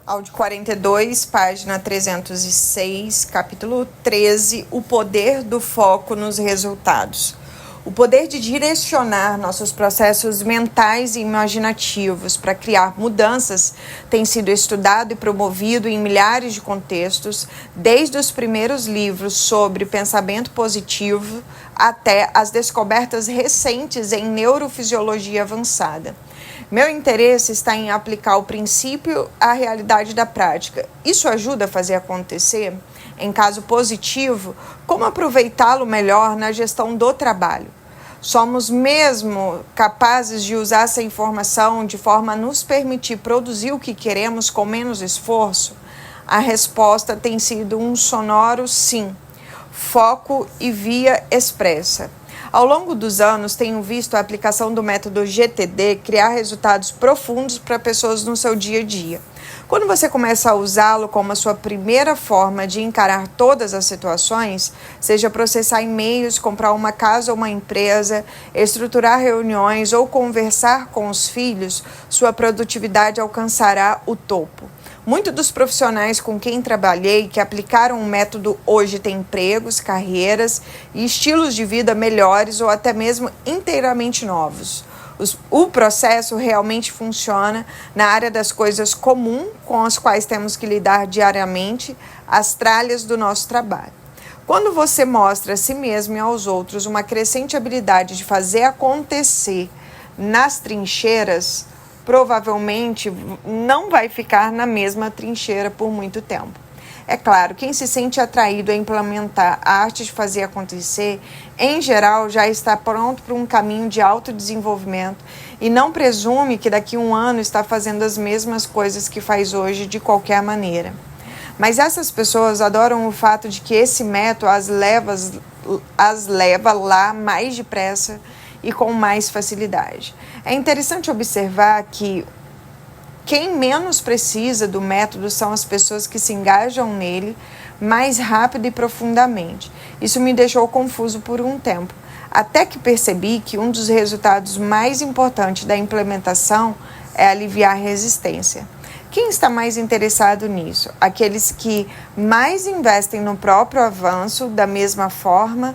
Áudio 42, página 306, capítulo 13, o poder do foco nos resultados. O poder de direcionar nossos processos mentais e imaginativos para criar mudanças tem sido estudado e promovido em milhares de contextos, desde os primeiros livros sobre pensamento positivo até as descobertas recentes em neurofisiologia avançada. Meu interesse está em aplicar o princípio à realidade da prática. Isso ajuda a fazer acontecer? Em caso positivo, como aproveitá-lo melhor na gestão do trabalho? Somos mesmo capazes de usar essa informação de forma a nos permitir produzir o que queremos com menos esforço? A resposta tem sido um sonoro sim. Foco e via expressa. Ao longo dos anos, tenho visto a aplicação do método GTD criar resultados profundos para pessoas no seu dia a dia. Quando você começa a usá-lo como a sua primeira forma de encarar todas as situações, seja processar e-mails, comprar uma casa ou uma empresa, estruturar reuniões ou conversar com os filhos, sua produtividade alcançará o topo. Muitos dos profissionais com quem trabalhei que aplicaram o método hoje têm empregos, carreiras e estilos de vida melhores ou até mesmo inteiramente novos. O processo realmente funciona na área das coisas comuns com as quais temos que lidar diariamente, as tralhas do nosso trabalho. Quando você mostra a si mesmo e aos outros uma crescente habilidade de fazer acontecer nas trincheiras, provavelmente não vai ficar na mesma trincheira por muito tempo. É claro, quem se sente atraído a implementar a arte de fazer acontecer, em geral, já está pronto para um caminho de autodesenvolvimento e não presume que daqui a um ano está fazendo as mesmas coisas que faz hoje de qualquer maneira. Mas essas pessoas adoram o fato de que esse método as leva lá mais depressa e com mais facilidade. É interessante observar que quem menos precisa do método são as pessoas que se engajam nele mais rápido e profundamente. Isso me deixou confuso por um tempo, até que percebi que um dos resultados mais importantes da implementação é aliviar a resistência. Quem está mais interessado nisso? Aqueles que mais investem no próprio avanço da mesma forma,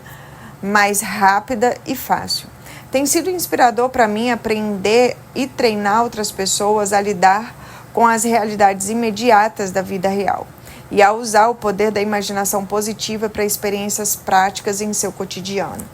mais rápida e fácil. Tem sido inspirador para mim aprender e treinar outras pessoas a lidar com as realidades imediatas da vida real e a usar o poder da imaginação positiva para experiências práticas em seu cotidiano.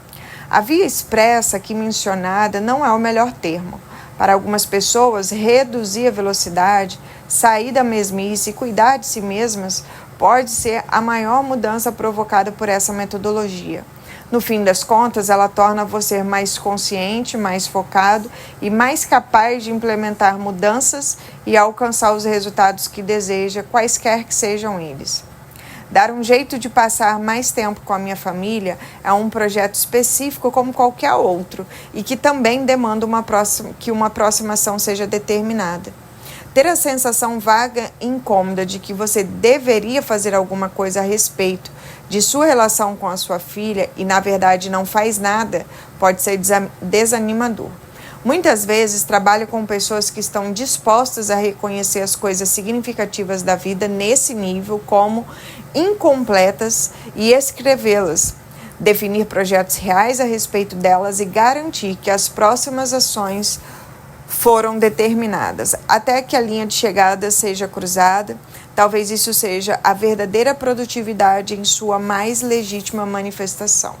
A via expressa aqui mencionada não é o melhor termo. Para algumas pessoas, reduzir a velocidade, sair da mesmice e cuidar de si mesmas pode ser a maior mudança provocada por essa metodologia. No fim das contas, ela torna você mais consciente, mais focado e mais capaz de implementar mudanças e alcançar os resultados que deseja, quaisquer que sejam eles. Dar um jeito de passar mais tempo com a minha família é um projeto específico como qualquer outro e que também demanda que uma aproximação seja determinada. Ter a sensação vaga e incômoda de que você deveria fazer alguma coisa a respeito de sua relação com a sua filha e, na verdade, não faz nada, pode ser desanimador. Muitas vezes trabalho com pessoas que estão dispostas a reconhecer as coisas significativas da vida nesse nível como incompletas e escrevê-las, definir projetos reais a respeito delas e garantir que as próximas ações foram determinadas, até que a linha de chegada seja cruzada. Talvez isso seja a verdadeira produtividade em sua mais legítima manifestação.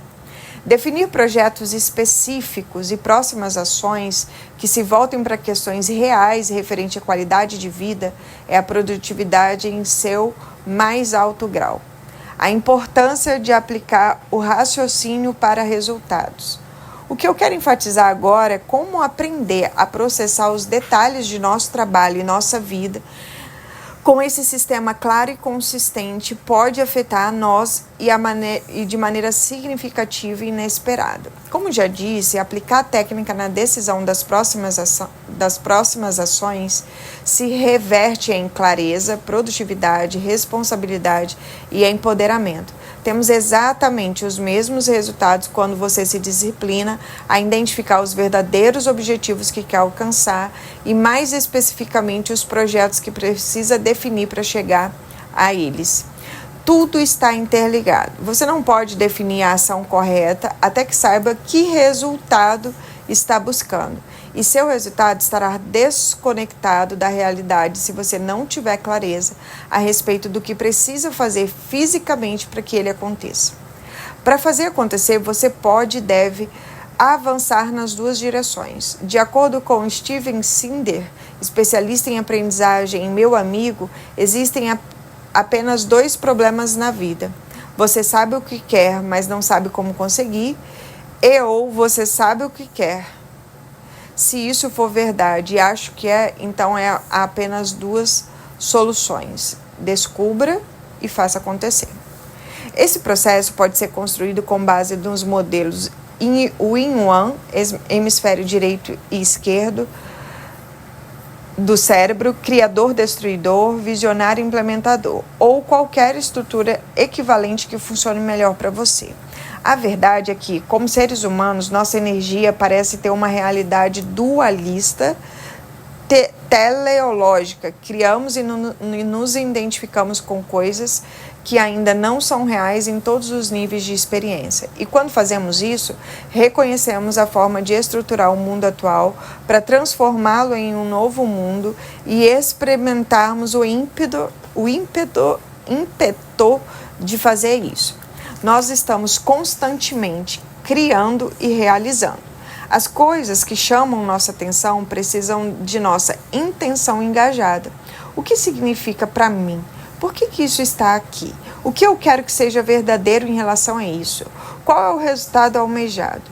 Definir projetos específicos e próximas ações que se voltem para questões reais referente à qualidade de vida é a produtividade em seu mais alto grau. A importância de aplicar o raciocínio para resultados. O que eu quero enfatizar agora é como aprender a processar os detalhes de nosso trabalho e nossa vida com esse sistema claro e consistente pode afetar a nós e de maneira significativa e inesperada. Como já disse, aplicar a técnica na decisão das próximas ações se reverte em clareza, produtividade, responsabilidade e empoderamento. Temos exatamente os mesmos resultados quando você se disciplina a identificar os verdadeiros objetivos que quer alcançar e, mais especificamente, os projetos que precisa definir para chegar a eles. Tudo está interligado. Você não pode definir a ação correta até que saiba que resultado está buscando. E seu resultado estará desconectado da realidade se você não tiver clareza a respeito do que precisa fazer fisicamente para que ele aconteça. Para fazer acontecer, você pode e deve avançar nas duas direções. De acordo com Steven Sinder, especialista em aprendizagem e meu amigo, existem apenas 2 problemas na vida. Você sabe o que quer, mas não sabe como conseguir, ou você sabe o que quer. Se isso for verdade, e acho que então há apenas 2 soluções. Descubra e faça acontecer. Esse processo pode ser construído com base nos modelos Yin-Yang, hemisfério direito e esquerdo, do cérebro, criador-destruidor, visionário-implementador, ou qualquer estrutura equivalente que funcione melhor para você. A verdade é que, como seres humanos, nossa energia parece ter uma realidade dualista, teleológica. Criamos e nos identificamos com coisas que ainda não são reais em todos os níveis de experiência. E quando fazemos isso, reconhecemos a forma de estruturar o mundo atual para transformá-lo em um novo mundo e experimentarmos o ímpeto de fazer isso. Nós estamos constantemente criando e realizando. As coisas que chamam nossa atenção precisam de nossa intenção engajada. O que significa para mim? Por que isso está aqui? O que eu quero que seja verdadeiro em relação a isso? Qual é o resultado almejado?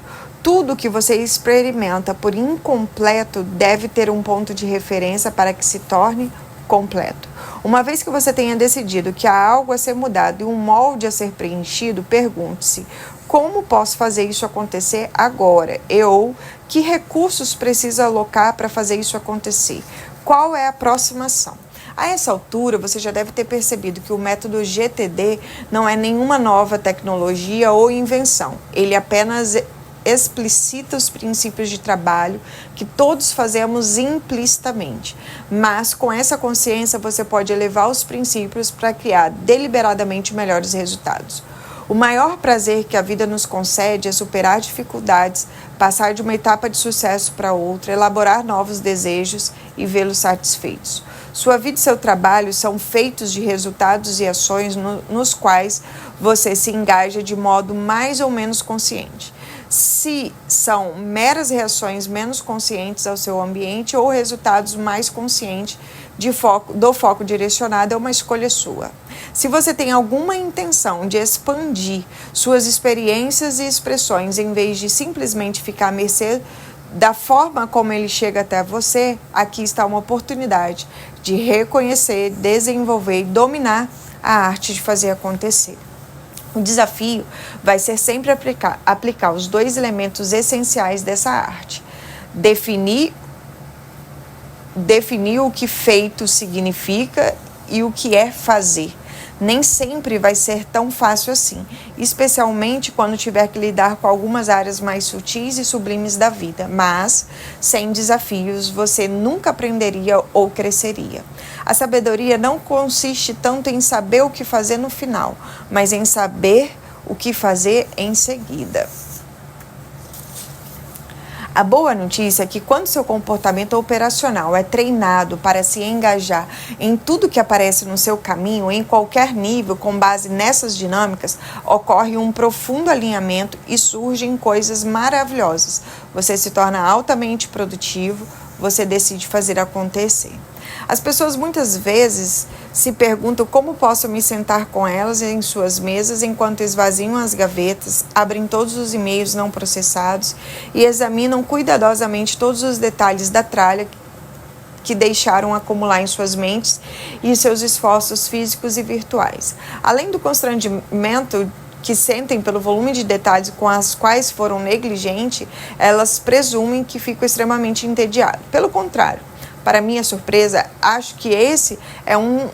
Tudo que você experimenta por incompleto deve ter um ponto de referência para que se torne completo. Uma vez que você tenha decidido que há algo a ser mudado e um molde a ser preenchido, pergunte-se: como posso fazer isso acontecer agora? Ou que recursos preciso alocar para fazer isso acontecer? Qual é a próxima ação? A essa altura, você já deve ter percebido que o método GTD não é nenhuma nova tecnologia ou invenção. Ele apenas explicita os princípios de trabalho que todos fazemos implicitamente. Mas com essa consciência você pode elevar os princípios para criar deliberadamente melhores resultados. O maior prazer que a vida nos concede é superar dificuldades, passar de uma etapa de sucesso para outra, elaborar novos desejos e vê-los satisfeitos. Sua vida e seu trabalho são feitos de resultados e ações nos quais você se engaja de modo mais ou menos consciente. Se são meras reações menos conscientes ao seu ambiente ou resultados mais conscientes do foco direcionado, é uma escolha sua. Se você tem alguma intenção de expandir suas experiências e expressões em vez de simplesmente ficar à mercê da forma como ele chega até você, aqui está uma oportunidade de reconhecer, desenvolver e dominar a arte de fazer acontecer. O desafio vai ser sempre aplicar os 2 elementos essenciais dessa arte. Definir o que feito significa e o que é fazer. Nem sempre vai ser tão fácil assim, especialmente quando tiver que lidar com algumas áreas mais sutis e sublimes da vida. Mas, sem desafios, você nunca aprenderia ou cresceria. A sabedoria não consiste tanto em saber o que fazer no final, mas em saber o que fazer em seguida. A boa notícia é que quando seu comportamento operacional é treinado para se engajar em tudo que aparece no seu caminho, em qualquer nível, com base nessas dinâmicas, ocorre um profundo alinhamento e surgem coisas maravilhosas. Você se torna altamente produtivo, você decide fazer acontecer. As pessoas muitas vezes se perguntam como posso me sentar com elas em suas mesas enquanto esvaziam as gavetas, abrem todos os e-mails não processados e examinam cuidadosamente todos os detalhes da tralha que deixaram acumular em suas mentes e seus esforços físicos e virtuais. Além do constrangimento que sentem pelo volume de detalhes com as quais foram negligentes, elas presumem que ficam extremamente entediadas. Pelo contrário, para minha surpresa, acho que esse é um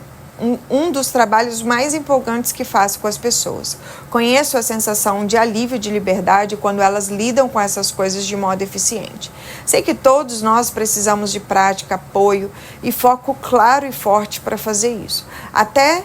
um dos trabalhos mais empolgantes que faço com as pessoas. Conheço a sensação de alívio e de liberdade quando elas lidam com essas coisas de modo eficiente. Sei que todos nós precisamos de prática, apoio e foco claro e forte para fazer isso. Até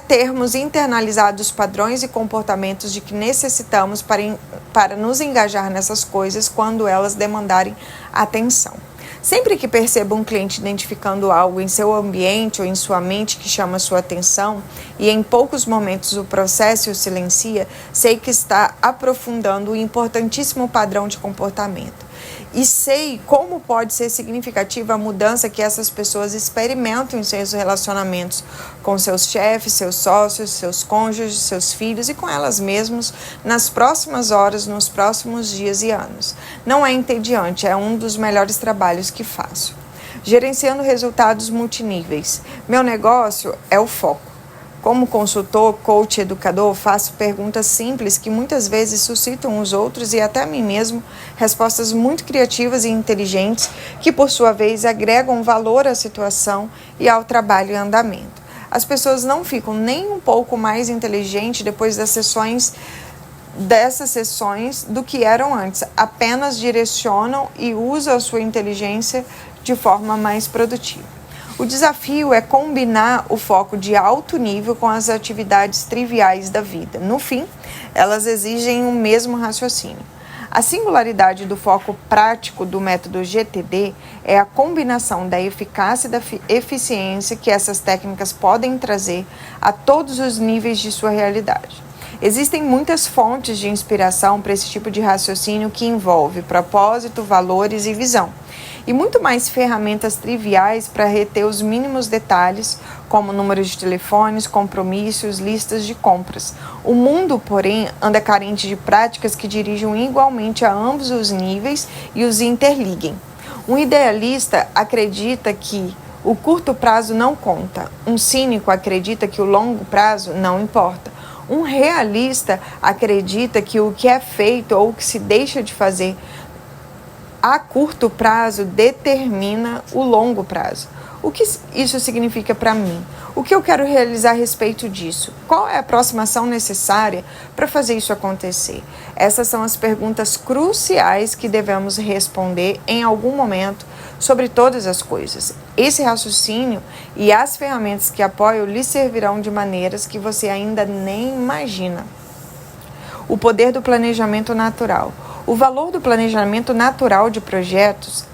termos internalizado os padrões e comportamentos de que necessitamos para nos engajar nessas coisas quando elas demandarem atenção. Sempre que percebo um cliente identificando algo em seu ambiente ou em sua mente que chama sua atenção e em poucos momentos o processo e o silencia, sei que está aprofundando um importantíssimo padrão de comportamento. E sei como pode ser significativa a mudança que essas pessoas experimentam em seus relacionamentos com seus chefes, seus sócios, seus cônjuges, seus filhos e com elas mesmas nas próximas horas, nos próximos dias e anos. Não é entediante, é um dos melhores trabalhos que faço. Gerenciando resultados multiníveis. Meu negócio é o foco. Como consultor, coach, educador, faço perguntas simples que muitas vezes suscitam os outros e até a mim mesmo respostas muito criativas e inteligentes que, por sua vez, agregam valor à situação e ao trabalho em andamento. As pessoas não ficam nem um pouco mais inteligentes depois dessas sessões do que eram antes, apenas direcionam e usam a sua inteligência de forma mais produtiva. O desafio é combinar o foco de alto nível com as atividades triviais da vida. No fim, elas exigem o mesmo raciocínio. A singularidade do foco prático do método GTD é a combinação da eficácia e da eficiência que essas técnicas podem trazer a todos os níveis de sua realidade. Existem muitas fontes de inspiração para esse tipo de raciocínio que envolve propósito, valores e visão. E muito mais ferramentas triviais para reter os mínimos detalhes, como números de telefones, compromissos, listas de compras. O mundo, porém, anda carente de práticas que dirijam igualmente a ambos os níveis e os interliguem. Um idealista acredita que o curto prazo não conta. Um cínico acredita que o longo prazo não importa. Um realista acredita que o que é feito ou o que se deixa de fazer a curto prazo determina o longo prazo. O que isso significa para mim? O que eu quero realizar a respeito disso? Qual é a próxima ação necessária para fazer isso acontecer? Essas são as perguntas cruciais que devemos responder em algum momento sobre todas as coisas. Esse raciocínio e as ferramentas que apoio lhe servirão de maneiras que você ainda nem imagina. O poder do planejamento natural. O valor do planejamento natural de projetos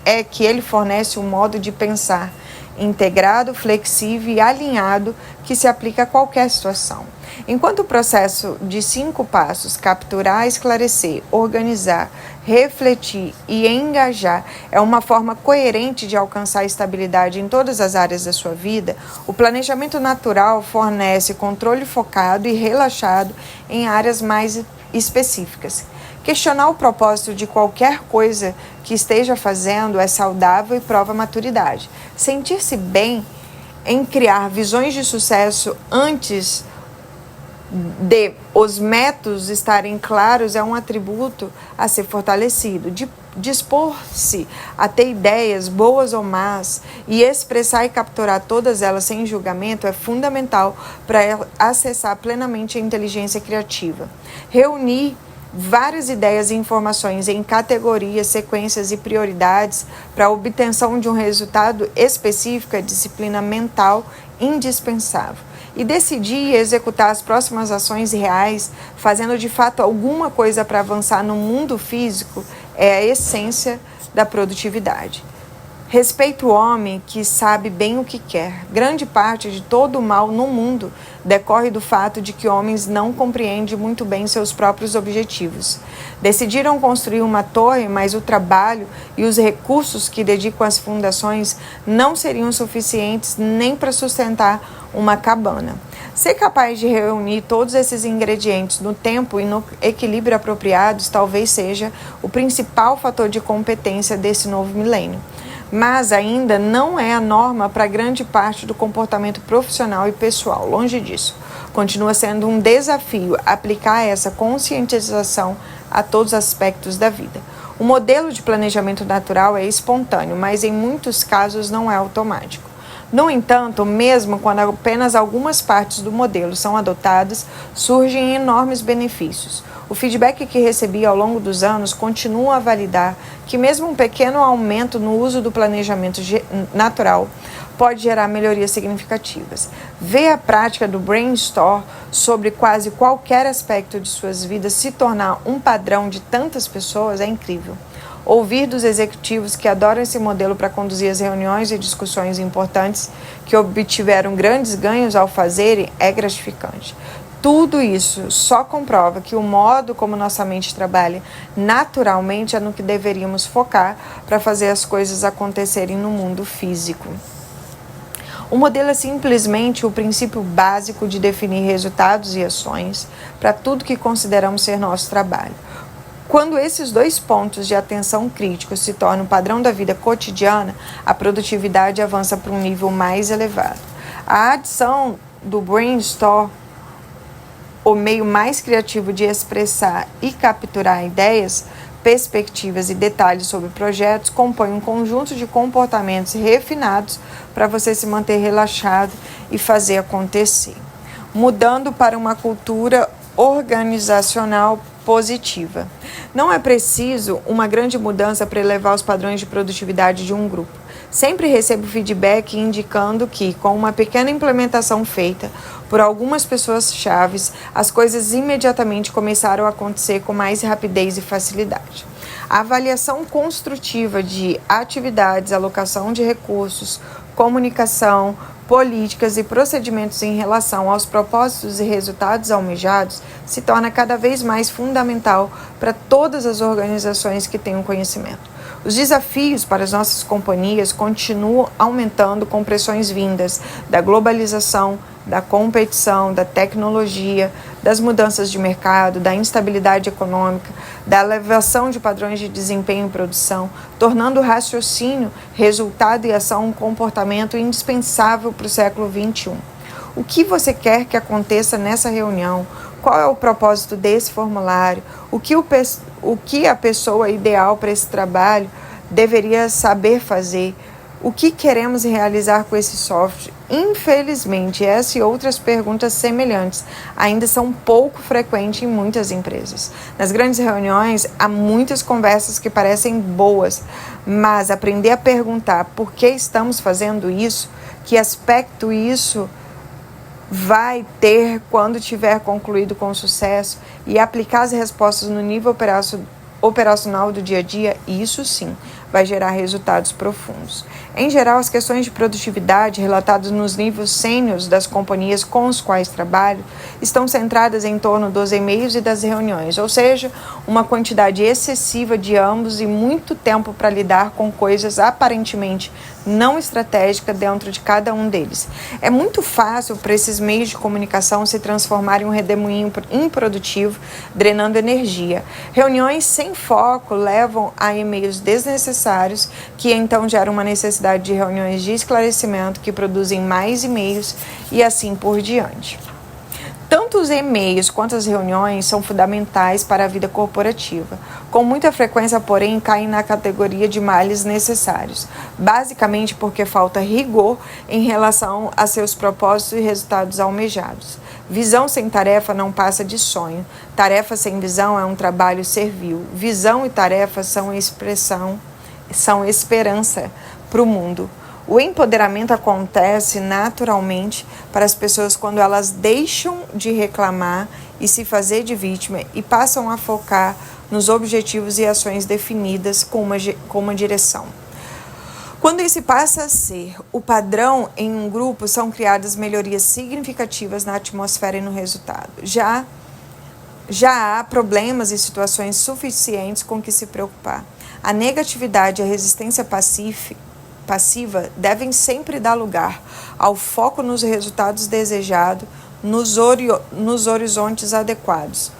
é que ele fornece um modo de pensar integrado, flexível e alinhado que se aplica a qualquer situação. Enquanto o processo de 5 passos, capturar, esclarecer, organizar, refletir e engajar, é uma forma coerente de alcançar estabilidade em todas as áreas da sua vida, o planejamento natural fornece controle focado e relaxado em áreas mais específicas. Questionar o propósito de qualquer coisa que esteja fazendo é saudável e prova maturidade. Sentir-se bem em criar visões de sucesso antes de os métodos estarem claros é um atributo a ser fortalecido. Dispor-se a ter ideias boas ou más e expressar e capturar todas elas sem julgamento é fundamental para acessar plenamente a inteligência criativa. Reunir várias ideias e informações em categorias, sequências e prioridades para a obtenção de um resultado específico é disciplina mental indispensável. E decidir e executar as próximas ações reais, fazendo de fato alguma coisa para avançar no mundo físico, é a essência da produtividade. Respeita o homem que sabe bem o que quer. Grande parte de todo o mal no mundo decorre do fato de que homens não compreendem muito bem seus próprios objetivos. Decidiram construir uma torre, mas o trabalho e os recursos que dedicam às fundações não seriam suficientes nem para sustentar uma cabana. Ser capaz de reunir todos esses ingredientes no tempo e no equilíbrio apropriados talvez seja o principal fator de competência desse novo milênio. Mas ainda não é a norma para grande parte do comportamento profissional e pessoal. Longe disso. Continua sendo um desafio aplicar essa conscientização a todos os aspectos da vida. O modelo de planejamento natural é espontâneo, mas em muitos casos não é automático. No entanto, mesmo quando apenas algumas partes do modelo são adotadas, surgem enormes benefícios. O feedback que recebi ao longo dos anos continua a validar que mesmo um pequeno aumento no uso do planejamento natural pode gerar melhorias significativas. Ver a prática do Brainstorm sobre quase qualquer aspecto de suas vidas se tornar um padrão de tantas pessoas é incrível. Ouvir dos executivos que adoram esse modelo para conduzir as reuniões e discussões importantes que obtiveram grandes ganhos ao fazerem é gratificante. Tudo isso só comprova que o modo como nossa mente trabalha naturalmente é no que deveríamos focar para fazer as coisas acontecerem no mundo físico. O modelo é simplesmente o princípio básico de definir resultados e ações para tudo que consideramos ser nosso trabalho. Quando esses dois pontos de atenção críticos se tornam o padrão da vida cotidiana, a produtividade avança para um nível mais elevado. A adição do Brainstorm, o meio mais criativo de expressar e capturar ideias, perspectivas e detalhes sobre projetos, compõe um conjunto de comportamentos refinados para você se manter relaxado e fazer acontecer, mudando para uma cultura organizacional positiva. Não é preciso uma grande mudança para elevar os padrões de produtividade de um grupo. Sempre recebo feedback indicando que, com uma pequena implementação feita por algumas pessoas chaves, as coisas imediatamente começaram a acontecer com mais rapidez e facilidade. A avaliação construtiva de atividades, alocação de recursos, comunicação, políticas e procedimentos em relação aos propósitos e resultados almejados se torna cada vez mais fundamental para todas as organizações que têm o conhecimento. Os desafios para as nossas companhias continuam aumentando com pressões vindas da globalização, da competição, da tecnologia, das mudanças de mercado, da instabilidade econômica, da elevação de padrões de desempenho e produção, tornando o raciocínio, resultado e ação um comportamento indispensável para o século XXI. O que você quer que aconteça nessa reunião? Qual é o propósito desse formulário? O que a pessoa ideal para esse trabalho deveria saber fazer? O que queremos realizar com esse software? Infelizmente, essa e outras perguntas semelhantes ainda são pouco frequentes em muitas empresas. Nas grandes reuniões, há muitas conversas que parecem boas, mas aprender a perguntar por que estamos fazendo isso, que aspecto isso vai ter quando tiver concluído com sucesso e aplicar as respostas no nível operacional do dia a dia, isso sim vai gerar resultados profundos. Em geral, as questões de produtividade relatadas nos níveis sêniores das companhias com os quais trabalho estão centradas em torno dos e-mails e das reuniões, ou seja, uma quantidade excessiva de ambos e muito tempo para lidar com coisas aparentemente não estratégicas dentro de cada um deles. É muito fácil para esses meios de comunicação se transformarem em um redemoinho improdutivo, drenando energia. Reuniões sem foco levam a e-mails desnecessários, que então geram uma necessidade de reuniões de esclarecimento que produzem mais e-mails e assim por diante. Tanto os e-mails quanto as reuniões são fundamentais para a vida corporativa. Com muita frequência, porém, caem na categoria de males necessários, basicamente porque falta rigor em relação a seus propósitos e resultados almejados. Visão sem tarefa não passa de sonho. Tarefa sem visão é um trabalho servil. Visão e tarefa são esperança para o mundo. O empoderamento acontece naturalmente para as pessoas quando elas deixam de reclamar e se fazer de vítima e passam a focar nos objetivos e ações definidas com uma direção. Quando esse passa a ser o padrão em um grupo, são criadas melhorias significativas na atmosfera e no resultado. Já há problemas e situações suficientes com que se preocupar. A negatividade e a resistência passiva devem sempre dar lugar ao foco nos resultados desejados, nos horizontes adequados.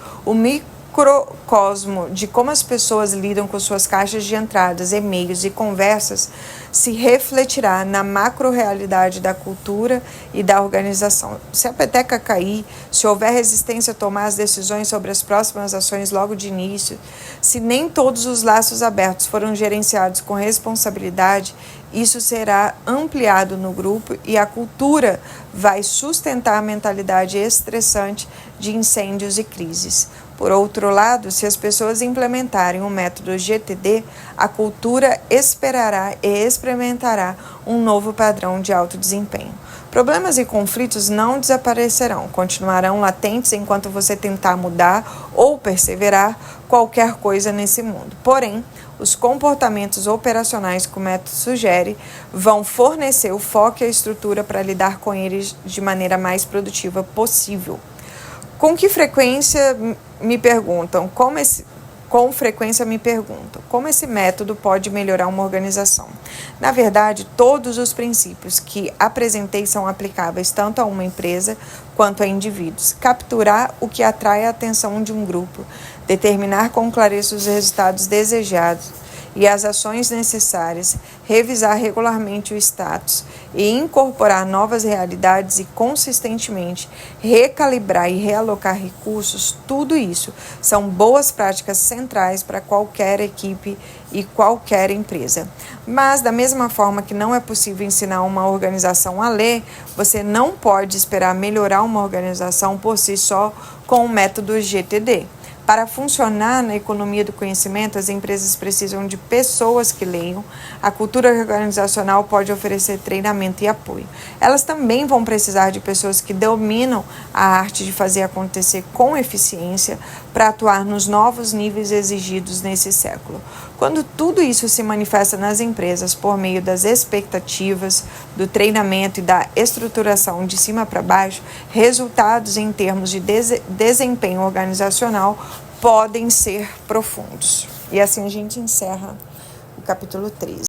microcosmo de como as pessoas lidam com suas caixas de entradas, e-mails e conversas se refletirá na macro-realidade da cultura e da organização. Se a peteca cair, se houver resistência a tomar as decisões sobre as próximas ações logo de início, se nem todos os laços abertos foram gerenciados com responsabilidade, isso será ampliado no grupo e a cultura vai sustentar a mentalidade estressante de incêndios e crises. Por outro lado, se as pessoas implementarem o método GTD, a cultura esperará e experimentará um novo padrão de alto desempenho. Problemas e conflitos não desaparecerão, continuarão latentes enquanto você tentar mudar ou perseverar qualquer coisa nesse mundo. Porém, os comportamentos operacionais que o método sugere vão fornecer o foco e a estrutura para lidar com eles de maneira mais produtiva possível. Com frequência me perguntam como esse método pode melhorar uma organização. Na verdade, todos os princípios que apresentei são aplicáveis tanto a uma empresa quanto a indivíduos. Capturar o que atrai a atenção de um grupo, determinar com clareza os resultados desejados e as ações necessárias, revisar regularmente o status e incorporar novas realidades e, consistentemente, recalibrar e realocar recursos, tudo isso são boas práticas centrais para qualquer equipe e qualquer empresa. Mas, da mesma forma que não é possível ensinar uma organização a ler, você não pode esperar melhorar uma organização por si só com o método GTD. Para funcionar na economia do conhecimento, as empresas precisam de pessoas que leiam. A cultura organizacional pode oferecer treinamento e apoio. Elas também vão precisar de pessoas que dominam a arte de fazer acontecer com eficiência para atuar nos novos níveis exigidos nesse século. Quando tudo isso se manifesta nas empresas por meio das expectativas, do treinamento e da estruturação de cima para baixo, resultados em termos de desempenho organizacional podem ser profundos. E assim a gente encerra o capítulo 13.